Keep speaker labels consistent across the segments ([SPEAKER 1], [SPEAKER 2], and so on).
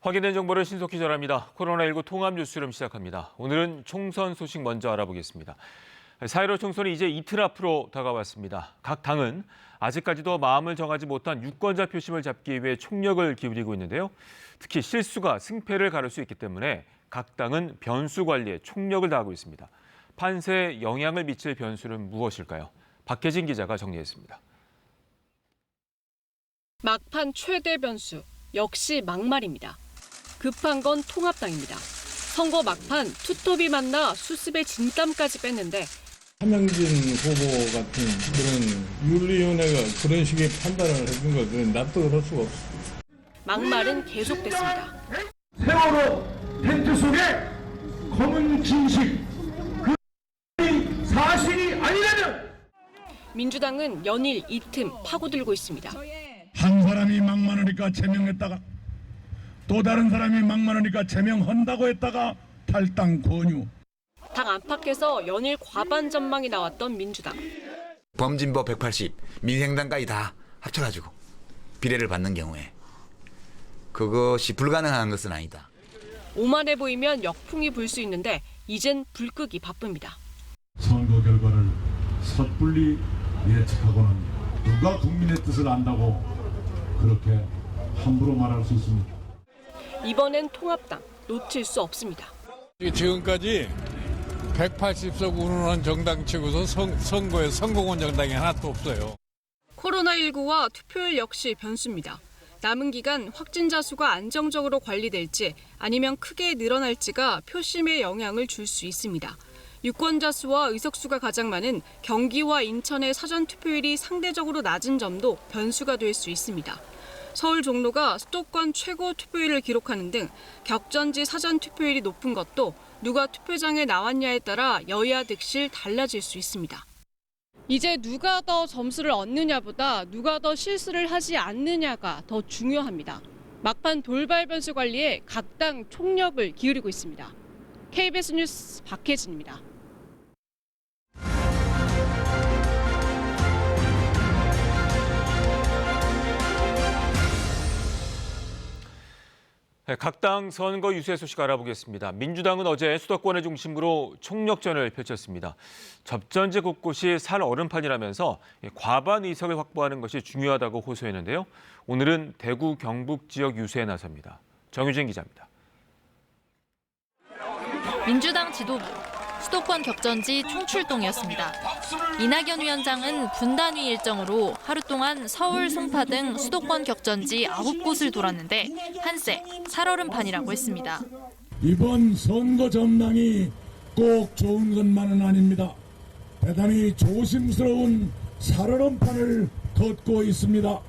[SPEAKER 1] 확인된 정보를 신속히 전합니다. 코로나19 통합 뉴스룸 시작합니다. 오늘은 총선 소식 먼저 알아보겠습니다. 4.15 총선이 이제 이틀 앞으로 다가왔습니다. 각 당은 아직까지도 마음을 정하지 못한 유권자 표심을 잡기 위해 총력을 기울이고 있는데요. 특히 실수가 승패를 가를 수 있기 때문에 각 당은 변수 관리에 총력을 다하고 있습니다. 판세에 영향을 미칠 변수는 무엇일까요? 박혜진 기자가 정리했습니다.
[SPEAKER 2] 막판 최대 변수, 역시 막말입니다. 급한 건 통합당입니다. 선거 막판 투톱이 만나 수습의 진땀까지 뺐는데
[SPEAKER 3] 한명진 후보 같은 그런 윤리위원회가 그런 식의 판단을 해준 것은 납득을 할 수가 없습니다.
[SPEAKER 2] 막말은 계속됐습니다.
[SPEAKER 4] 세월호 텐트 속에 검은 진실, 그 사실이 아니라면
[SPEAKER 2] 민주당은 연일 이 틈 파고들고 있습니다.
[SPEAKER 5] 한 사람이 막말하니까 제명했다가 또 다른 사람이 막말하니까 제명한다고 했다가 탈당 권유.
[SPEAKER 2] 당 안팎에서 연일 과반 전망이 나왔던 민주당.
[SPEAKER 6] 범진보 180, 민생당까지 다 합쳐가지고 비례를 받는 경우에 그것이 불가능한 것은 아니다.
[SPEAKER 2] 오만해 보이면 역풍이 불 수 있는데 이젠 불 끄기 바쁩니다.
[SPEAKER 5] 선거 결과를 섣불리 예측하고는 누가 국민의 뜻을 안다고 그렇게 함부로 말할 수 있습니까?
[SPEAKER 2] 이번엔 통합당 놓칠 수 없습니다.
[SPEAKER 7] 지금까지 180석 운운한 정당 치고서 선거에 성공한 정당이 하나도 없어요.
[SPEAKER 2] 코로나19와 투표율 역시 변수입니다. 남은 기간 확진자 수가 안정적으로 관리될지 아니면 크게 늘어날지가 표심에 영향을 줄 수 있습니다. 유권자 수와 의석수가 가장 많은 경기와 인천의 사전 투표율이 상대적으로 낮은 점도 변수가 될 수 있습니다. 서울 종로가 수도권 최고 투표율을 기록하는 등 격전지 사전 투표율이 높은 것도 누가 투표장에 나왔냐에 따라 여야 득실 달라질 수 있습니다. 이제 누가 더 점수를 얻느냐보다 누가 더 실수를 하지 않느냐가 더 중요합니다. 막판 돌발 변수 관리에 각 당 총력을 기울이고 있습니다. KBS 뉴스 박혜진입니다.
[SPEAKER 1] 각 당 선거 유세 소식 알아보겠습니다. 민주당은 어제 수도권을 중심으로 총력전을 펼쳤습니다. 접전지 곳곳이 살 얼음판이라면서 과반 의석을 확보하는 것이 중요하다고 호소했는데요. 오늘은 대구, 경북 지역 유세에 나섭니다. 정유진 기자입니다.
[SPEAKER 8] 민주당 지도부, 수도권 격전지 총출동이었습니다. 이낙연 위원장은 분단위 일정으로 하루 동안 서울, 송파 등 수도권 격전지 9곳을 돌았는데 한세 살얼음판이라고 했습니다.
[SPEAKER 5] 이번 선거 전망이 꼭 좋은 것만은 아닙니다. 대단히 조심스러운 살얼음판을 걷고 있습니다.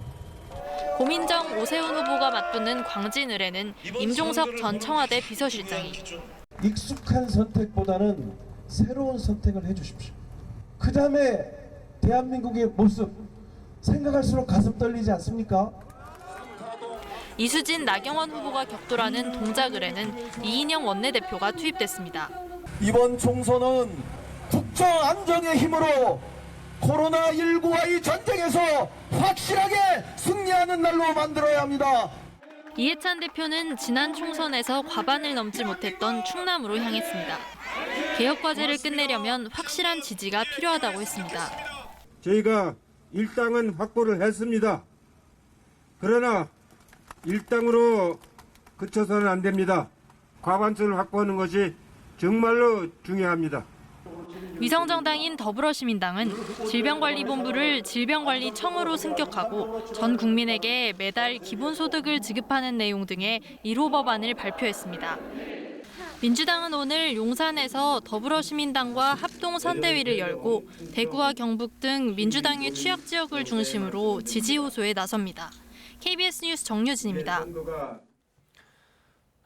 [SPEAKER 8] 고민정, 오세훈 후보가 맞붙는 광진을에는 임종석 전 청와대 비서실장이
[SPEAKER 9] 익숙한 선택보다는 새로운 선택을 해주십시오. 그 다음에 대한민국의 모습 생각할수록 가슴 떨리지 않습니까?
[SPEAKER 8] 이수진, 나경원 후보가 격돌하는 동작을에는 이인영 원내대표가 투입됐습니다.
[SPEAKER 9] 이번 총선은 국정 안정의 힘으로 코로나19와의 전쟁에서 확실하게 승리하는 날로 만들어야 합니다.
[SPEAKER 8] 이해찬 대표는 지난 총선에서 과반을 넘지 못했던 충남으로 향했습니다. 개혁 과제를 끝내려면 확실한 지지가 필요하다고 했습니다.
[SPEAKER 10] 저희가 일당은 확보를 했습니다. 그러나 일당으로 그쳐서는 안 됩니다. 과반수를 확보하는 것이 정말로 중요합니다.
[SPEAKER 8] 위성정당인 더불어시민당은 질병관리본부를 질병관리청으로 승격하고 전 국민에게 매달 기본소득을 지급하는 내용 등의 1호 법안을 발표했습니다. 민주당은 오늘 용산에서 더불어시민당과 합동선대위를 열고 대구와 경북 등 민주당의 취약 지역을 중심으로 지지 호소에 나섭니다. KBS 뉴스 정유진입니다.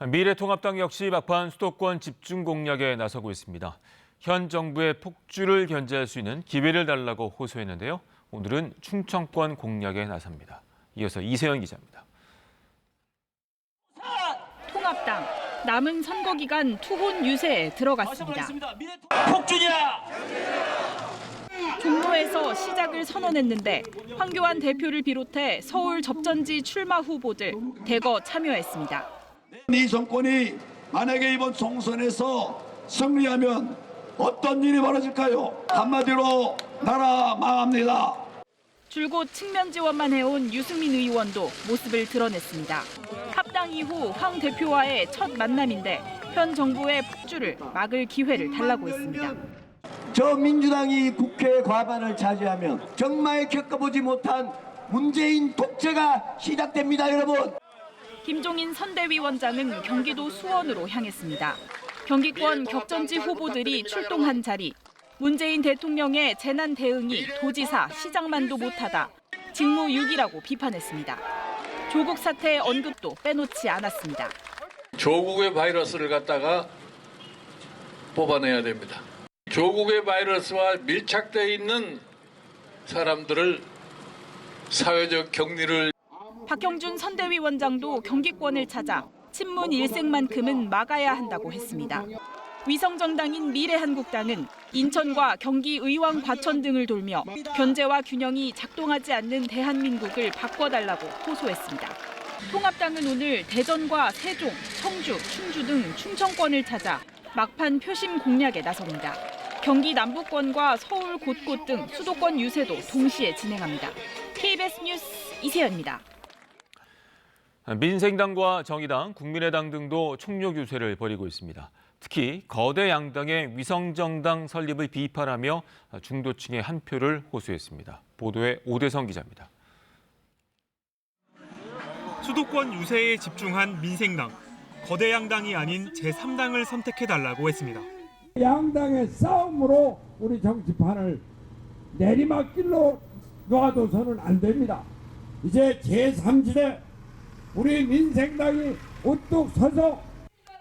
[SPEAKER 1] 미래통합당 역시 막판 수도권 집중 공략에 나서고 있습니다. 현 정부의 폭주를 견제할 수 있는 기회를 달라고 호소했는데요. 오늘은 충청권 공략에 나섭니다. 이어서 이세연 기자입니다.
[SPEAKER 11] 통합당 남은 선거 기간 투혼 유세에 들어갔습니다.
[SPEAKER 4] 폭주냐?
[SPEAKER 11] 종로에서 시작을 선언했는데 황교안 대표를 비롯해 서울 접전지 출마 후보들 대거 참여했습니다.
[SPEAKER 9] 이 정권이 만약에 이번 총선에서 승리하면 어떤 일이 벌어질까요? 한마디로 나라 망합니다.
[SPEAKER 11] 줄곧 측면 지원만 해온 유승민 의원도 모습을 드러냈습니다. 합당 이후 황 대표와의 첫 만남인데 현 정부의 폭주를 막을 기회를 달라고 했습니다.
[SPEAKER 9] 저 민주당이 국회 과반을 차지하면 정말 겪어보지 못한 문재인 독재가 시작됩니다, 여러분.
[SPEAKER 11] 김종인 선대위원장은 경기도 수원으로 향했습니다. 경기권 격전지 후보들이 출동한 자리. 문재인 대통령의 재난 대응이 도지사, 시장만도 못하다. 직무유기라고 비판했습니다. 조국 사태 언급도 빼놓지 않았습니다.
[SPEAKER 7] 조국의 바이러스를 갖다가 뽑아내야 됩니다. 조국의 바이러스와 밀착되어 있는 사람들을 사회적 격리를.
[SPEAKER 11] 박형준 선대위원장도 경기권을 찾아 친문 일색만큼은 막아야 한다고 했습니다. 위성정당인 미래한국당은 인천과 경기 의왕 과천 등을 돌며 견제와 균형이 작동하지 않는 대한민국을 바꿔달라고 호소했습니다. 통합당은 오늘 대전과 세종, 청주, 충주 등 충청권을 찾아 막판 표심 공략에 나섭니다. 경기 남부권과 서울 곳곳 등 수도권 유세도 동시에 진행합니다. KBS 뉴스 이세연입니다.
[SPEAKER 1] 민생당과 정의당, 국민의당 등도 총력 유세를 벌이고 있습니다. 특히 거대 양당의 위성정당 설립을 비판하며 중도층의 한 표를 호소했습니다. 보도에 오대성 기자입니다.
[SPEAKER 12] 수도권 유세에 집중한 민생당, 거대 양당이 아닌 제3당을 선택해달라고 했습니다.
[SPEAKER 3] 양당의 싸움으로 우리 정치판을 내리막길로 놔둬서는 안 됩니다. 이제 제3지대 우리 민생당이 우뚝 서서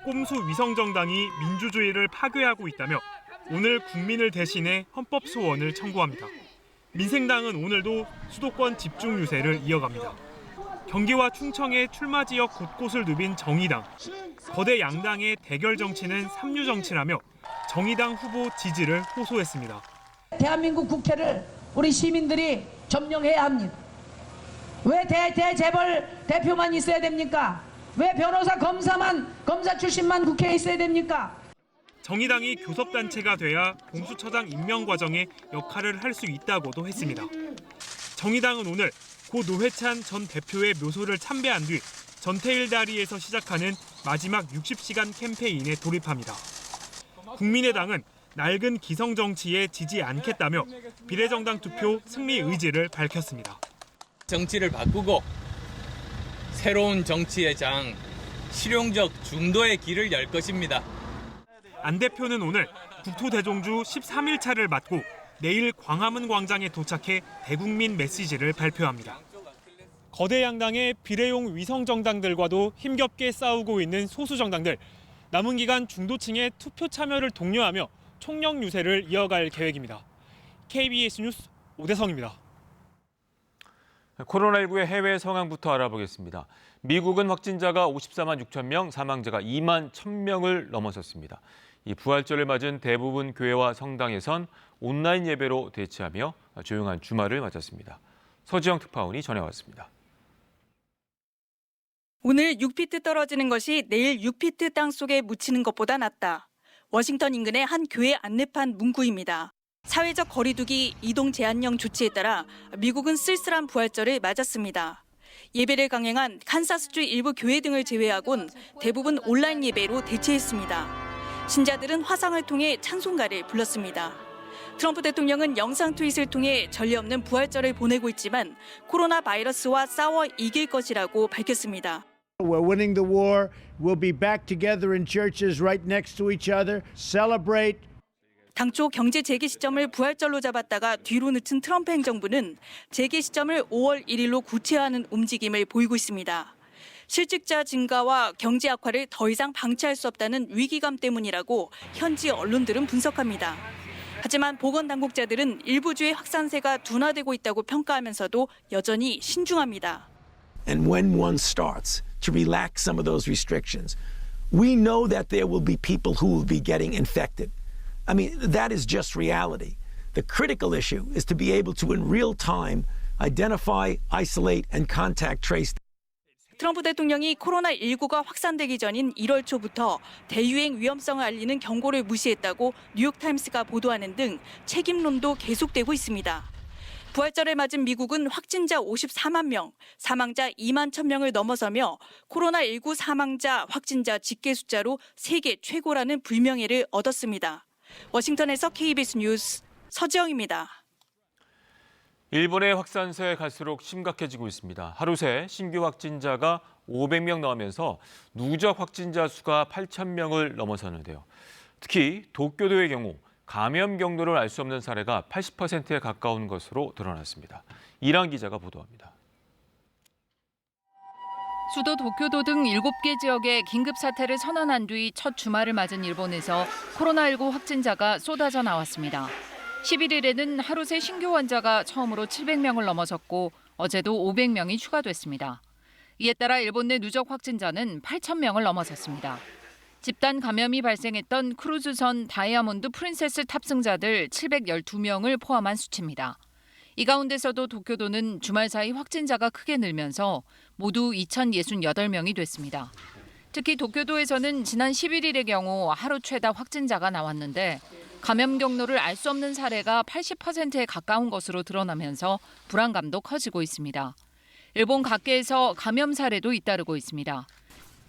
[SPEAKER 12] 꼼수 위성정당이 민주주의를 파괴하고 있다며 오늘 국민을 대신해 헌법 소원을 청구합니다. 민생당은 오늘도 수도권 집중 유세를 이어갑니다. 경기와 충청의 출마 지역 곳곳을 누빈 정의당, 거대 양당의 대결 정치는 삼류 정치라며 정의당 후보 지지를 호소했습니다.
[SPEAKER 13] 대한민국 국회를 우리 시민들이 점령해야 합니다. 왜 대재벌 대표만 있어야 됩니까? 왜 변호사, 검사 출신만 국회에 있어야 됩니까?
[SPEAKER 12] 정의당이 교섭단체가 돼야 공수처장 임명 과정에 역할을 할 수 있다고도 했습니다. 정의당은 오늘 고 노회찬 전 대표의 묘소를 참배한 뒤 전태일 다리에서 시작하는 마지막 60시간 캠페인에 돌입합니다. 국민의당은 낡은 기성 정치에 지지 않겠다며 비례정당 투표 승리 의지를 밝혔습니다.
[SPEAKER 14] 정치를 바꾸고 새로운 정치의 장, 실용적 중도의 길을 열 것입니다.
[SPEAKER 12] 안 대표는 오늘 국토대종주 13일차를 맡고 내일 광화문 광장에 도착해 대국민 메시지를 발표합니다. 거대 양당의 비례용 위성정당들과도 힘겹게 싸우고 있는 소수정당들, 남은 기간 중도층의 투표 참여를 독려하며 총력 유세를 이어갈 계획입니다. KBS 뉴스 오대성입니다.
[SPEAKER 1] 코로나19의 해외 상황부터 알아보겠습니다. 미국은 확진자가 54만 6천 명, 사망자가 2만 1,000명을 넘어섰습니다. 이 부활절을 맞은 대부분 교회와 성당에선 온라인 예배로 대치하며 조용한 주말을 맞았습니다. 서지영 특파원이 전해왔습니다.
[SPEAKER 15] 오늘 6피트 떨어지는 것이 내일 6피트 땅속에 묻히는 것보다 낫다. 워싱턴 인근의 한 교회 안내판 문구입니다. 사회적 거리두기 이동 제한령 조치에 따라 미국은 쓸쓸한 부활절을 맞았습니다. 예배를 강행한 칸사스주 일부 교회 등을 제외하곤 대부분 온라인 예배로 대체했습니다. 신자들은 화상을 통해 찬송가를 불렀습니다. 트럼프 대통령은 영상 트윗을 통해 전례 없는 부활절을 보내고 있지만 코로나 바이러스와 싸워 이길 것이라고 밝혔습니다.
[SPEAKER 16] We're winning the war. We'll be back together in churches right next to each other. Celebrate.
[SPEAKER 15] 당초 경제 재개 시점을 부활절로 잡았다가 뒤로 늦춘 트럼프 행정부는 재개 시점을 5월 1일로 구체화하는 움직임을 보이고 있습니다. 실직자 증가와 경제 악화를 더 이상 방치할 수 없다는 위기감 때문이라고 현지 언론들은 분석합니다. 하지만 보건당국자들은 일부 주의 확산세가 둔화되고 있다고 평가하면서도 여전히 신중합니다.
[SPEAKER 17] And when one starts to relax some of those restrictions, we know that there will be people who will be getting infected. I mean, that is just reality. The critical issue is to be able to, in real time, identify, isolate, and contact trace.
[SPEAKER 15] 트럼프 대통령이 코로나19가 확산되기 전인 1월 초부터 대유행 위험성을 알리는 경고를 무시했다고 뉴욕타임스가 보도하는 등 책임론도 계속되고 있습니다. 부활절을 맞은 미국은 확진자 54만 명, 사망자 2만 1,000명을 넘어서며 코로나19 사망자, 확진자 집계 숫자로 세계 최고라는 불명예를 얻었습니다. 워싱턴에서 KBS 뉴스 서지영입니다.
[SPEAKER 1] 일본의 확산세 갈수록 심각해지고 있습니다. 하루 새 신규 확진자가 500명 나오면서 누적 확진자 수가 8,000명을 넘어섰는데요. 특히 도쿄도의 경우 감염 경로를 알 수 없는 사례가 80%에 가까운 것으로 드러났습니다. 이랑 기자가 보도합니다.
[SPEAKER 18] 수도 도쿄도 등 7개 지역에 긴급 사태를 선언한 뒤 첫 주말을 맞은 일본에서 코로나19 확진자가 쏟아져 나왔습니다. 11일에는 하루 새 신규 환자가 처음으로 700명을 넘어섰고 어제도 500명이 추가됐습니다. 이에 따라 일본 내 누적 확진자는 8,000명을 넘어섰습니다. 집단 감염이 발생했던 크루즈선 다이아몬드 프린세스 탑승자들 712명을 포함한 수치입니다. 이 가운데서도 도쿄도는 주말 사이 확진자가 크게 늘면서 모두 2,068명이 됐습니다. 특히 도쿄도에서는 지난 11일의 경우 하루 최다 확진자가 나왔는데 감염 경로를 알 수 없는 사례가 80%에 가까운 것으로 드러나면서 불안감도 커지고 있습니다. 일본 각계에서 감염 사례도 잇따르고 있습니다.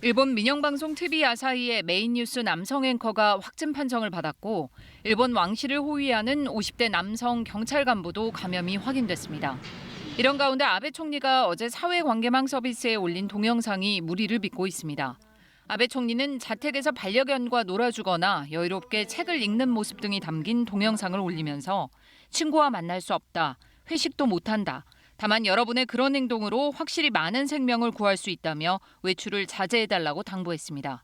[SPEAKER 18] 일본 민영방송 TV 아사히의 메인 뉴스 남성 앵커가 확진 판정을 받았고 일본 왕실을 호위하는 50대 남성 경찰 간부도 감염이 확인됐습니다. 이런 가운데 아베 총리가 어제 사회관계망 서비스에 올린 동영상이 무리를 빚고 있습니다. 아베 총리는 자택에서 반려견과 놀아주거나 여유롭게 책을 읽는 모습 등이 담긴 동영상을 올리면서 친구와 만날 수 없다, 회식도 못한다. 다만 여러분의 그런 행동으로 확실히 많은 생명을 구할 수 있다며 외출을 자제해달라고 당부했습니다.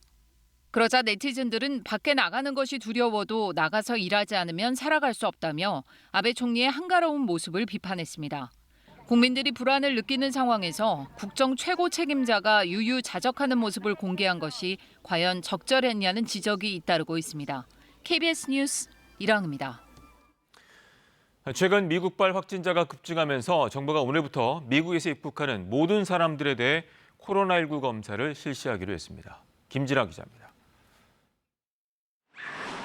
[SPEAKER 18] 그러자 네티즌들은 밖에 나가는 것이 두려워도 나가서 일하지 않으면 살아갈 수 없다며 아베 총리의 한가로운 모습을 비판했습니다. 국민들이 불안을 느끼는 상황에서 국정 최고 책임자가 유유자적하는 모습을 공개한 것이 과연 적절했냐는 지적이 잇따르고 있습니다. KBS 뉴스 이랑입니다.
[SPEAKER 1] 최근 미국발 확진자가 급증하면서 정부가 오늘부터 미국에서 입국하는 모든 사람들에 대해 코로나19 검사를 실시하기로 했습니다. 김진아 기자입니다.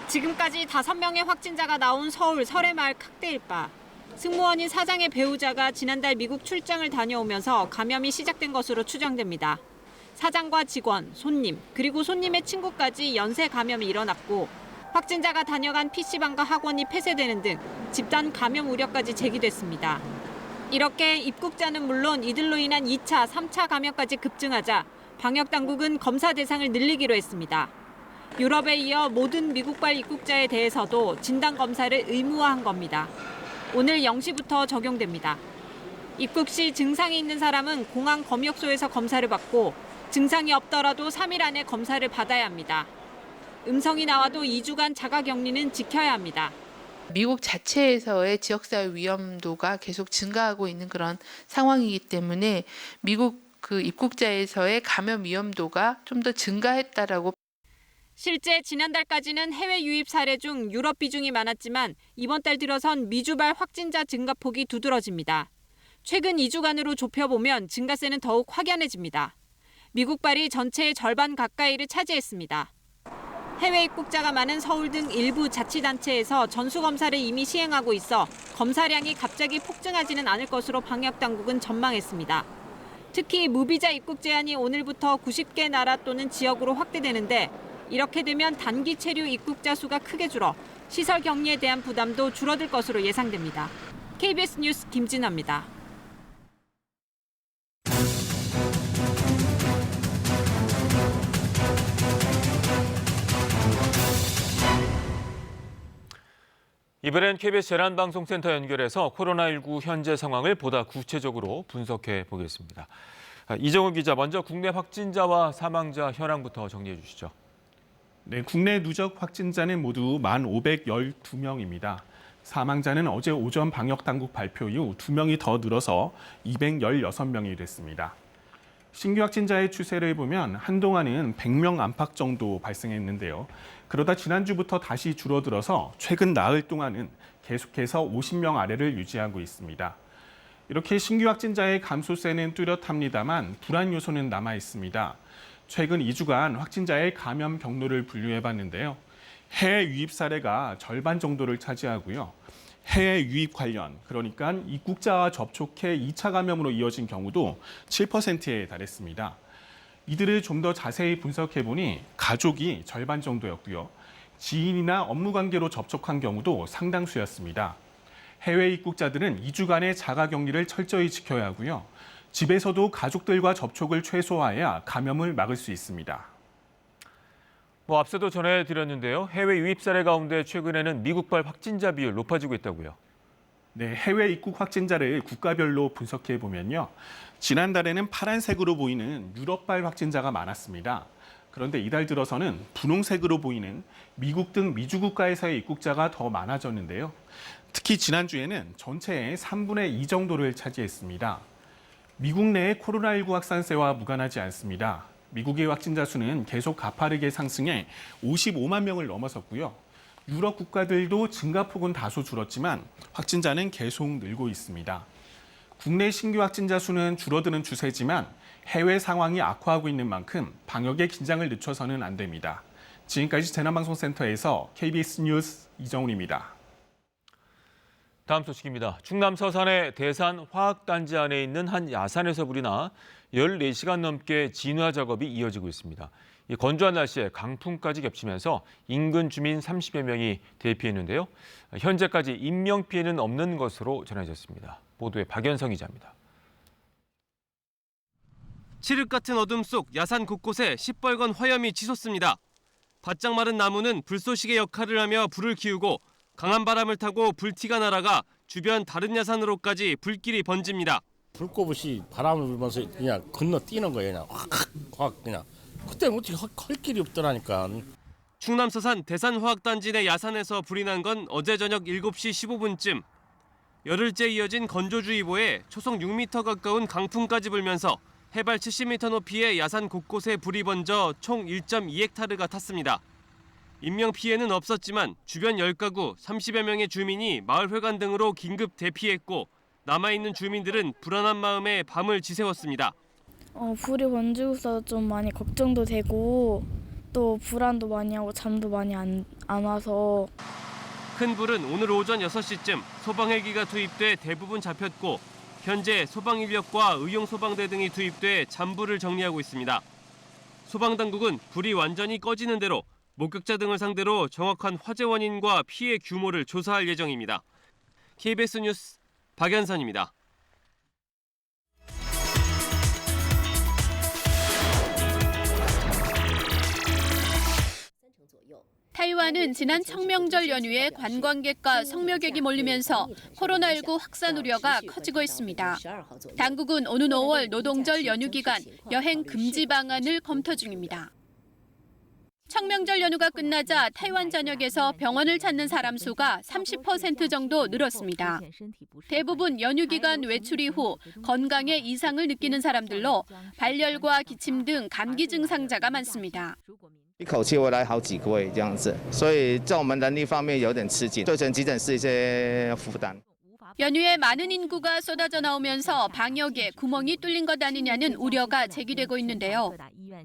[SPEAKER 19] 지금까지 5명의 확진자가 나온 서울 설해마을 칵테일바. 승무원인 사장의 배우자가 지난달 미국 출장을 다녀오면서 감염이 시작된 것으로 추정됩니다. 사장과 직원, 손님, 그리고 손님의 친구까지 연쇄 감염이 일어났고 확진자가 다녀간 PC방과 학원이 폐쇄되는 등 집단 감염 우려까지 제기됐습니다. 이렇게 입국자는 물론 이들로 인한 2차, 3차 감염까지 급증하자 방역당국은 검사 대상을 늘리기로 했습니다. 유럽에 이어 모든 미국발 입국자에 대해서도 진단검사를 의무화한 겁니다. 오늘 0시부터 적용됩니다. 입국 시 증상이 있는 사람은 공항 검역소에서 검사를 받고 증상이 없더라도 3일 안에 검사를 받아야 합니다. 음성이 나와도 2주간 자가격리는 지켜야 합니다.
[SPEAKER 20] 미국 자체에서의 지역사회 위험도가 계속 증가하고 있는 그런 상황이기 때문에 미국 입국자에서의 감염 위험도가 좀 더 증가했다라고.
[SPEAKER 19] 실제 지난달까지는 해외 유입 사례 중 유럽 비중이 많았지만 이번 달 들어선 미주발 확진자 증가폭이 두드러집니다. 최근 2주간으로 좁혀보면 증가세는 더욱 확연해집니다. 미국발이 전체의 절반 가까이를 차지했습니다. 해외 입국자가 많은 서울 등 일부 자치단체에서 전수검사를 이미 시행하고 있어 검사량이 갑자기 폭증하지는 않을 것으로 방역당국은 전망했습니다. 특히 무비자 입국 제한이 오늘부터 90개 나라 또는 지역으로 확대되는데 이렇게 되면 단기 체류 입국자 수가 크게 줄어 시설 격리에 대한 부담도 줄어들 것으로 예상됩니다. KBS 뉴스 김진아입니다.
[SPEAKER 1] 이번엔 KBS 재난방송센터 연결해서 코로나19 현재 상황을 보다 구체적으로 분석해 보겠습니다. 이정우 기자, 먼저 국내 확진자와 사망자 현황부터 정리해 주시죠.
[SPEAKER 21] 네, 국내 누적 확진자는 모두 1,512명입니다. 사망자는 어제 오전 방역당국 발표 이후 2명이 더 늘어서 216명이 됐습니다. 신규 확진자의 추세를 보면 한동안은 100명 안팎 정도 발생했는데요. 그러다 지난주부터 다시 줄어들어서 최근 나흘 동안은 계속해서 50명 아래를 유지하고 있습니다. 이렇게 신규 확진자의 감소세는 뚜렷합니다만 불안 요소는 남아 있습니다. 최근 2주간 확진자의 감염 경로를 분류해봤는데요. 해외 유입 사례가 절반 정도를 차지하고요. 해외 유입 관련, 그러니까 입국자와 접촉해 2차 감염으로 이어진 경우도 7%에 달했습니다. 이들을 좀 더 자세히 분석해보니 가족이 절반 정도였고요. 지인이나 업무 관계로 접촉한 경우도 상당수였습니다. 해외 입국자들은 2주간의 자가격리를 철저히 지켜야 하고요. 집에서도 가족들과 접촉을 최소화해야 감염을 막을 수 있습니다.
[SPEAKER 1] 앞서도 전해드렸는데요. 해외 유입 사례 가운데 최근에는 미국발 확진자 비율 높아지고 있다고요.
[SPEAKER 21] 네, 해외 입국 확진자를 국가별로 분석해 보면요. 지난달에는 파란색으로 보이는 유럽발 확진자가 많았습니다. 그런데 이달 들어서는 분홍색으로 보이는 미국 등 미주 국가에서의 입국자가 더 많아졌는데요. 특히 지난주에는 전체의 3분의 2 정도를 차지했습니다. 미국 내의 코로나19 확산세와 무관하지 않습니다. 미국의 확진자 수는 계속 가파르게 상승해 55만 명을 넘어섰고요. 유럽 국가들도 증가폭은 다소 줄었지만 확진자는 계속 늘고 있습니다. 국내 신규 확진자 수는 줄어드는 추세지만 해외 상황이 악화하고 있는 만큼 방역에 긴장을 늦춰서는 안 됩니다. 지금까지 재난방송센터에서 KBS 뉴스 이정훈입니다.
[SPEAKER 1] 다음 소식입니다. 충남 서산의 대산 화학단지 안에 있는 한 야산에서 불이 나 14시간 넘게 진화 작업이 이어지고 있습니다. 이 건조한 날씨에 강풍까지 겹치면서 인근 주민 30여 명이 대피했는데요. 현재까지 인명피해는 없는 것으로 전해졌습니다. 보도에 박연성 기자입니다.
[SPEAKER 6] 칠흑 같은 어둠 속 야산 곳곳에 시뻘건 화염이 치솟습니다. 바짝 마른 나무는 불쏘시개 역할을 하며 불을 키우고 강한 바람을 타고 불티가 날아가 주변 다른 야산으로까지 불길이 번집니다.
[SPEAKER 22] 불꽃이 바람을 불면서 그냥 건너뛰는 거예요. 그냥 확 그냥. 그때는 어떻게 할 길이 없더라니까.
[SPEAKER 6] 충남 서산 대산화학단지 내 야산에서 불이 난 건 어제 저녁 7시 15분쯤. 열흘째 이어진 건조주의보에 초속 6m 가까운 강풍까지 불면서 해발 70m 높이의 야산 곳곳에 불이 번져 총 1.2헥타르가 탔습니다. 인명피해는 없었지만 주변 10가구 30여 명의 주민이 마을회관 등으로 긴급 대피했고 남아있는 주민들은 불안한 마음에 밤을 지새웠습니다.
[SPEAKER 23] 불이 번지고서 좀 많이 걱정도 되고 또 불안도 많이 하고 잠도 많이 안 와서.
[SPEAKER 6] 큰 불은 오늘 오전 6시쯤 소방헬기가 투입돼 대부분 잡혔고 현재 소방인력과 의용소방대 등이 투입돼 잔불을 정리하고 있습니다. 소방당국은 불이 완전히 꺼지는 대로 목격자 등을 상대로 정확한 화재 원인과 피해 규모를 조사할 예정입니다. KBS 뉴스 박연선입니다.
[SPEAKER 24] 타이완은 지난 청명절 연휴에 관광객과 성묘객이 몰리면서 코로나19 확산 우려가 커지고 있습니다. 당국은 오는 5월 노동절 연휴 기간 여행 금지 방안을 검토 중입니다. 청명절 연휴가 끝나자 타이완 전역에서 병원을 찾는 사람 수가 30% 정도 늘었습니다. 대부분 연휴 기간 외출 이후 건강에 이상을 느끼는 사람들로 발열과 기침 등 감기 증상자가 많습니다.
[SPEAKER 25] 一口气会来好几个位这样子，所以在我们人力方面有点吃紧，对整急诊室一些负担。
[SPEAKER 24] 연휴에 많은 인구가 쏟아져 나오면서 방역에 구멍이 뚫린 것 아니냐는 우려가 제기되고 있는데요.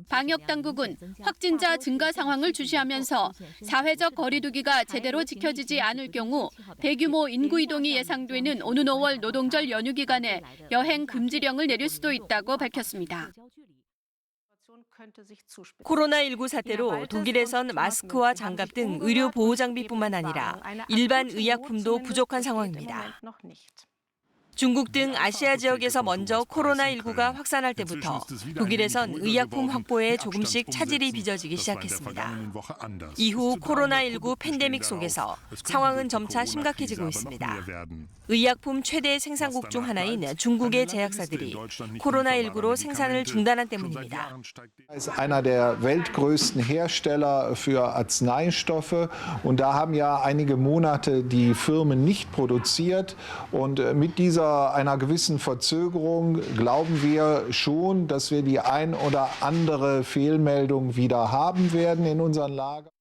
[SPEAKER 24] 방역 당국은 확진자 증가 상황을 주시하면서 사회적 거리 두기가 제대로 지켜지지 않을 경우 대규모 인구 이동이 예상되는 오는 5월 노동절 연휴 기간에 여행 금지령을 내릴 수도 있다고 밝혔습니다.
[SPEAKER 15] 코로나19 사태로 독일에선 마스크와 장갑 등 의료 보호 장비뿐만 아니라 일반 의약품도 부족한 상황입니다. 중국 등 아시아 지역에서 먼저 코로나19가 확산할 때부터 독일에선 의약품 확보에 조금씩 차질이 빚어지기 시작했습니다. 이후 코로나19 팬데믹 속에서 상황은 점차 심각해지고 있습니다. 의약품 최대 생산국 중 하나인 중국의 제약사들이 코로나19로 생산을 중단한 때문입니다.
[SPEAKER 26] ist einer der weltgrößten Hersteller für Arzneistoffe und da haben ja einige Monate die Firmen nicht produziert und mit einer gewissen Verzögerung glauben wir schon, dass wir die ein oder andere Fehlmeldung wieder haben werden in unseren Lagern.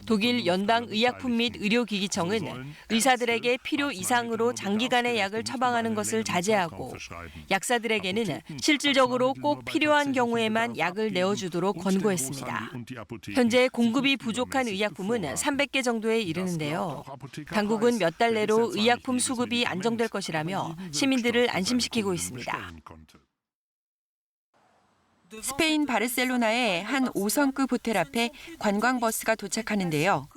[SPEAKER 2] 독일 연방의약품 및 의료기기청은 의사들에게 필요 이상으로 장기간의 약을 처방하는 것을 자제하고 약사들에게는 실질적으로 꼭 필요한 경우에만 약을 내어주도록 권고했습니다. 현재 공급이 부족한 의약품은 300개 정도에 이르는데요. 당국은 몇 달 내로 의약품 수급이 안정될 것이라며 시민들을 안심시키고 있습니다.
[SPEAKER 4] 스페인 바르셀로나의 한 5성급 호텔 앞에 관광버스가 도착하는데요.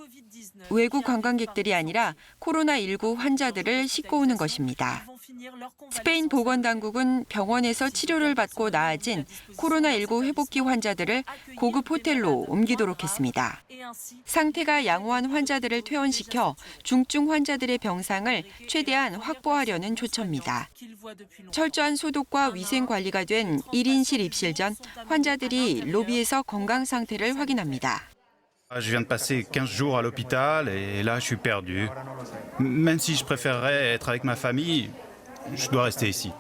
[SPEAKER 4] 외국 관광객들이 아니라 코로나19 환자들을 싣고 오는 것입니다. 스페인 보건당국은 병원에서 치료를 받고 나아진 코로나19 회복기 환자들을 고급 호텔로 옮기도록 했습니다. 상태가 양호한 환자들을 퇴원시켜 중증 환자들의 병상을 최대한 확보하려는 조처입니다. 철저한 소독과 위생 관리가 된 1인실 입실 전 환자들이 로비에서 건강 상태를 확인합니다.
[SPEAKER 5] Je viens de passer 15 jours à l'hôpital et là je suis perdu. Même si je préférerais être avec ma famille, je dois rester ici.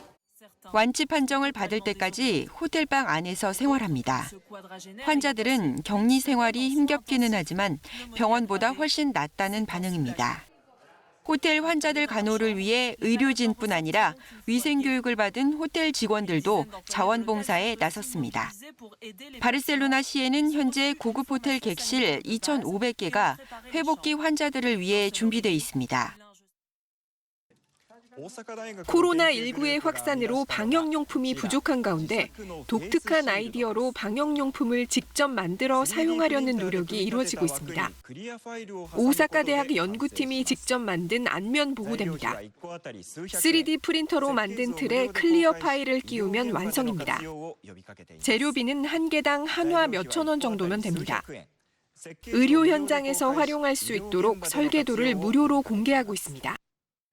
[SPEAKER 4] 완치 판정을 받을 때까지 호텔방 안에서 생활합니다. 환자들은 격리 생활이 힘겹기는 하지만 병원보다 훨씬 낫다는 반응입니다. 호텔 환자들 간호를 위해 의료진뿐 아니라 위생교육을 받은 호텔 직원들도 자원봉사에 나섰습니다. 바르셀로나시에는 현재 고급 호텔 객실 2,500개가 회복기 환자들을 위해 준비돼 있습니다.
[SPEAKER 8] 코로나19의 확산으로 방역용품이 부족한 가운데 독특한 아이디어로 방역용품을 직접 만들어 사용하려는 노력이 이루어지고 있습니다. 오사카 대학 연구팀이 직접 만든 안면 보호대입니다. 3D 프린터로 만든 틀에 클리어 파일을 끼우면 완성입니다. 재료비는 한 개당 한화 몇천 원 정도면 됩니다. 의료 현장에서 활용할 수 있도록 설계도를 무료로 공개하고 있습니다.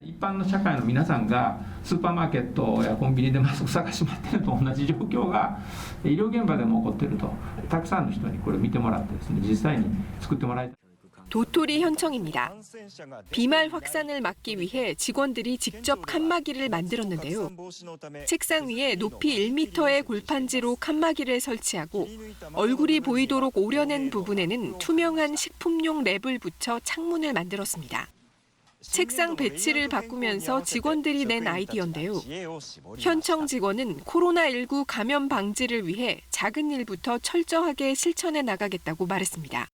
[SPEAKER 9] 一般の社会の皆さんがスーパーマーケットやコンビニでマスク探し回っているのと同じ状況が医療現場でも起こっていると、たくさんの人にこれを見てもらってですね、実際に作ってもらいたい。
[SPEAKER 8] 도토리 현청입니다. 비말 확산을 막기 위해 직원들이 직접 칸막이를 만들었는데요. 책상 위에 높이 1m의 골판지로 칸막이를 설치하고 얼굴이 보이도록 오려낸 부분에는 투명한 식품용 랩을 붙여 창문을 만들었습니다. 책상 배치를 바꾸면서 직원들이 낸 아이디어인데요. 현청 직원은 코로나19 감염 방지를 위해 작은 일부터 철저하게 실천해 나가겠다고 말했습니다.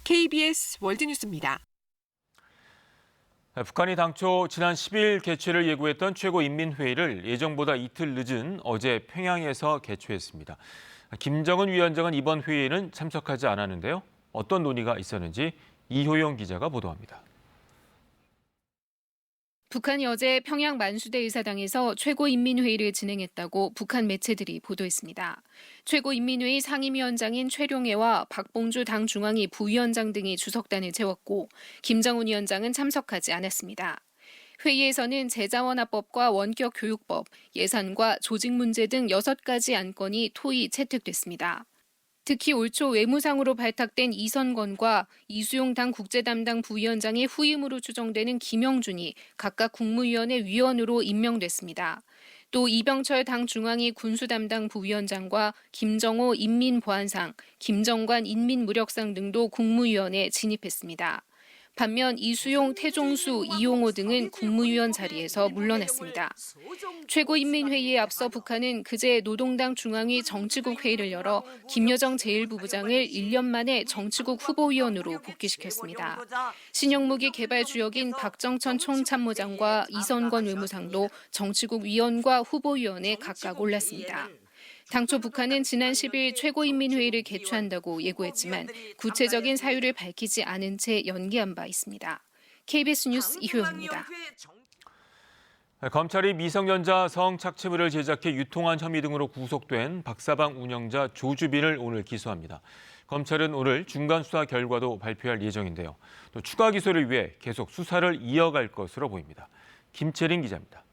[SPEAKER 8] KBS 월드뉴스입니다.
[SPEAKER 1] 북한이 당초 지난 10일 개최를 예고했던 최고인민회의를 예정보다 이틀 늦은 어제 평양에서 개최했습니다. 김정은 위원장은 이번 회의에는 참석하지 않았는데요. 어떤 논의가 있었는지 이효영 기자가 보도합니다.
[SPEAKER 10] 북한이 어제 평양 만수대 의사당에서 최고인민회의를 진행했다고 북한 매체들이 보도했습니다. 최고인민회의 상임위원장인 최룡해와 박봉주 당 중앙위 부위원장 등이 주석단을 채웠고 김정은 위원장은 참석하지 않았습니다. 회의에서는 재자원화법과 원격교육법, 예산과 조직 문제 등 6가지 안건이 토의 채택됐습니다. 특히 올 초 외무상으로 발탁된 이선건과 이수용 당 국제담당 부위원장의 후임으로 추정되는 김영준이 각각 국무위원회 위원으로 임명됐습니다. 또 이병철 당 중앙위 군수담당 부위원장과 김정호 인민보안상, 김정관 인민무력상 등도 국무위원회에 진입했습니다. 반면 이수용, 태종수, 이용호 등은 국무위원 자리에서 물러났습니다. 최고인민회의에 앞서 북한은 그제 노동당 중앙위 정치국 회의를 열어 김여정 제1부부장을 1년 만에 정치국 후보위원으로 복귀시켰습니다. 신형무기 개발 주역인 박정천 총참모장과 이선건 외무상도 정치국 위원과 후보위원에 각각 올랐습니다. 당초 북한은 지난 10일 최고인민회의를 개최한다고 예고했지만 구체적인 사유를 밝히지 않은 채 연기한 바 있습니다. KBS 뉴스 이효영입니다.
[SPEAKER 1] 검찰이 미성년자 성착취물을 제작해 유통한 혐의 등으로 구속된 박사방 운영자 조주빈을 오늘 기소합니다. 검찰은 오늘 중간 수사 결과도 발표할 예정인데요. 또 추가 기소를 위해 계속 수사를 이어갈 것으로 보입니다. 김채린 기자입니다.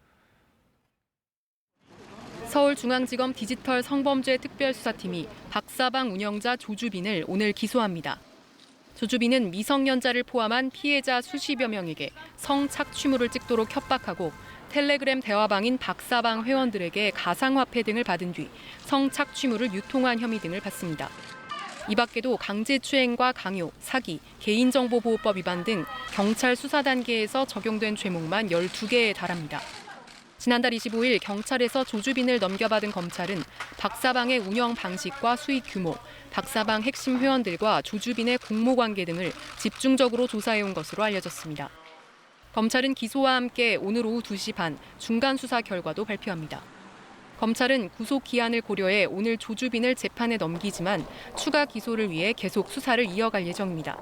[SPEAKER 27] 서울중앙지검 디지털 성범죄 특별수사팀이 박사방 운영자 조주빈을 오늘 기소합니다. 조주빈은 미성년자를 포함한 피해자 수십여 명에게 성착취물을 찍도록 협박하고 텔레그램 대화방인 박사방 회원들에게 가상화폐 등을 받은 뒤 성착취물을 유통한 혐의 등을 받습니다. 이 밖에도 강제추행과 강요, 사기, 개인정보보호법 위반 등 경찰 수사 단계에서 적용된 죄목만 12개에 달합니다. 지난달 25일 경찰에서 조주빈을 넘겨받은 검찰은 박사방의 운영 방식과 수익 규모, 박사방 핵심 회원들과 조주빈의 공모관계 등을 집중적으로 조사해온 것으로 알려졌습니다. 검찰은 기소와 함께 오늘 오후 2시 반 중간 수사 결과도 발표합니다. 검찰은 구속 기한을 고려해 오늘 조주빈을 재판에 넘기지만 추가 기소를 위해 계속 수사를 이어갈 예정입니다.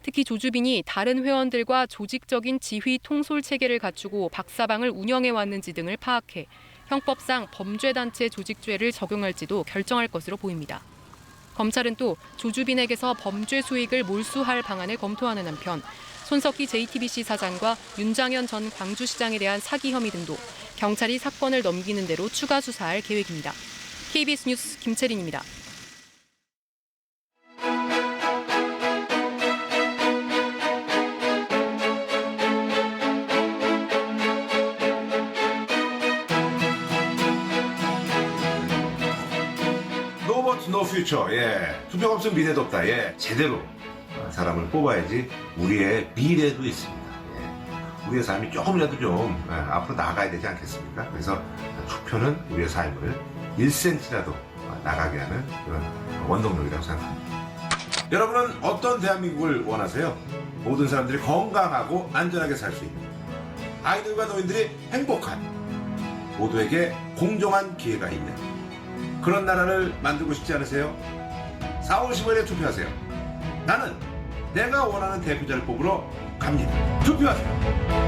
[SPEAKER 27] 특히 조주빈이 다른 회원들과 조직적인 지휘 통솔 체계를 갖추고 박사방을 운영해 왔는지 등을 파악해 형법상 범죄단체 조직죄를 적용할지도 결정할 것으로 보입니다. 검찰은 또 조주빈에게서 범죄 수익을 몰수할 방안을 검토하는 한편 손석희 JTBC 사장과 윤장현 전 광주시장에 대한 사기 혐의 등도 경찰이 사건을 넘기는 대로 추가 수사할 계획입니다. KBS 뉴스 김채린입니다.
[SPEAKER 3] No vote, no future. 예. 투표가 없으면 미래도 없다. 예. 제대로 사람을 뽑아야지 우리의 미래도 있습니다. 예. 우리의 삶이 조금이라도 좀 앞으로 나아가야 되지 않겠습니까? 그래서 투표는 우리의 삶을 1cm라도 나가게 하는 그런 원동력이라고 생각합니다. 여러분은 어떤 대한민국을 원하세요? 모든 사람들이 건강하고 안전하게 살 수 있는, 아이들과 노인들이 행복한, 모두에게 공정한 기회가 있는 그런 나라를 만들고 싶지 않으세요? 4월 15일에 투표하세요. 나는 내가 원하는 대표자를 뽑으러 갑니다. 투표하세요.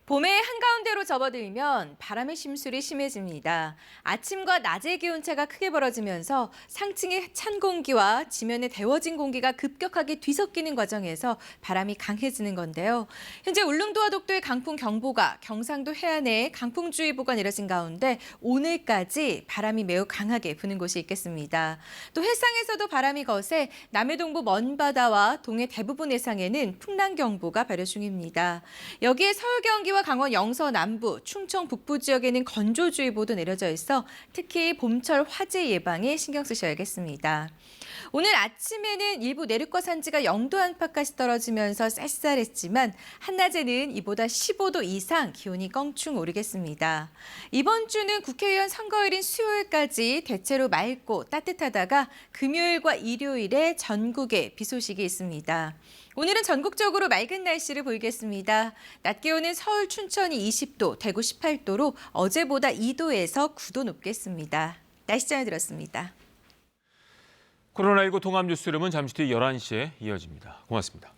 [SPEAKER 7] 봄의 한가운데로 접어들면 바람의 심술이 심해집니다. 아침과 낮의 기온차가 크게 벌어지면서 상층의 찬 공기와 지면에 데워진 공기가 급격하게 뒤섞이는 과정에서 바람이 강해지는 건데요. 현재 울릉도와 독도의 강풍 경보가, 경상도 해안에 강풍주의보가 내려진 가운데 오늘까지 바람이 매우 강하게 부는 곳이 있겠습니다. 또 해상에서도 바람이 거세 남해동부 먼바다와 동해 대부분 해상에는 풍랑경보가 발효 중입니다. 여기에 서울 경기와 강원 영서 남부, 충청 북부 지역에는 건조주의보도 내려져 있어 특히 봄철 화재 예방에 신경 쓰셔야겠습니다. 오늘 아침에는 일부 내륙과 산지가 0도 안팎까지 떨어지면서 쌀쌀했지만 한낮에는 이보다 15도 이상 기온이 껑충 오르겠습니다. 이번 주는 국회의원 선거일인 수요일까지 대체로 맑고 따뜻하다가 금요일과 일요일에 전국에 비 소식이 있습니다. 오늘은 전국적으로 맑은 날씨를 보이겠습니다. 낮 기온은 서울, 춘천이 20도, 대구 18도로 어제보다 2도에서 9도 높겠습니다. 날씨 전해드렸습니다.
[SPEAKER 1] 코로나19 통합 뉴스룸은 잠시 뒤 11시에 이어집니다. 고맙습니다.